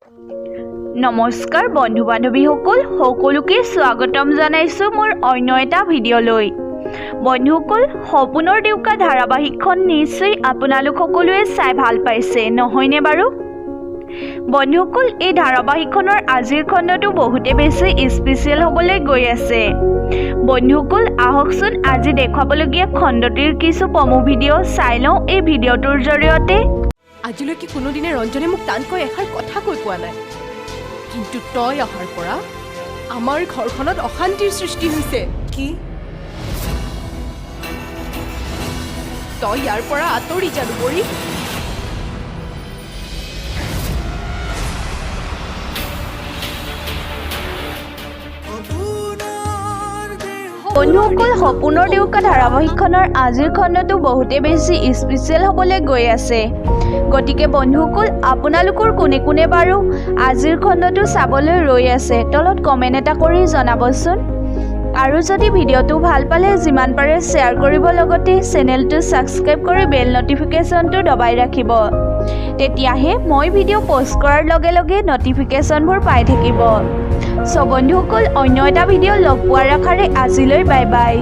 নমস্কাৰ বন্ধু বান্ধৱীসকল সকলোকে স্বাগতম জনাইছো মোৰ অন্য এটা ভিডিঅ'লৈ। বন্ধুসকল সপোনৰ দেউকা ধাৰাবাহিকখন নিশ্চয় আপোনালোক সকলোৱে চাই ভাল পাইছে নহয়নে বাৰু? বন্ধুসকল এই ধাৰাবাহিকখনৰ আজিৰ খণ্ডটো বহুতে বেছি স্পেচিয়েল হ'বলৈ গৈ আছে। বন্ধুসকল আহকচোন আজি দেখুৱাবলগীয়া খণ্ডটিৰ কিছু প্ৰমো ভিডিঅ' চাই লওঁ এই ভিডিঅ'টোৰ জৰিয়তে। আজিলৈকে কোনোদিনে ৰঞ্জনে মোক টানকৈ এষাৰ কথা কৈ পোৱা নাই, কিন্তু তই অহাৰ পৰা আমাৰ ঘৰখনত অশান্তিৰ সৃষ্টি হৈছে। কি তই ইয়াৰ পৰা আঁতৰি যা দুবৰি। বন্ধুসকল সপোনৰ দেউকা ধাৰাবাহিকখনৰ আজিৰ খণ্ডটো বহুতে বেছি স্পেচিয়েল হ'বলৈ গৈ আছে। গতিকে বন্ধুসকল আপোনালোকৰ কোনে কোনে বাৰু আজিৰ খণ্ডটো চাবলৈ ৰৈ আছে তলত কমেণ্ট এটা কৰি জনাবচোন। আৰু যদি ভিডিঅ'টো ভাল পালে যিমান পাৰে শ্বেয়াৰ কৰিব, লগতে চেনেলটো ছাবস্ক্ৰাইব কৰি বেল নটিফিকেশ্যনটো দবাই ৰাখিব। তেতিয়াহে মই ভিডিঅ' পষ্ট কৰাৰ লগে লগে নটিফিকেশ্যনবোৰ পাই থাকিব। বন্ধুসকল অন্য এটা ভিডিঅ' লগ পোৱাৰ আশাৰে আজিলৈ বাই বাই।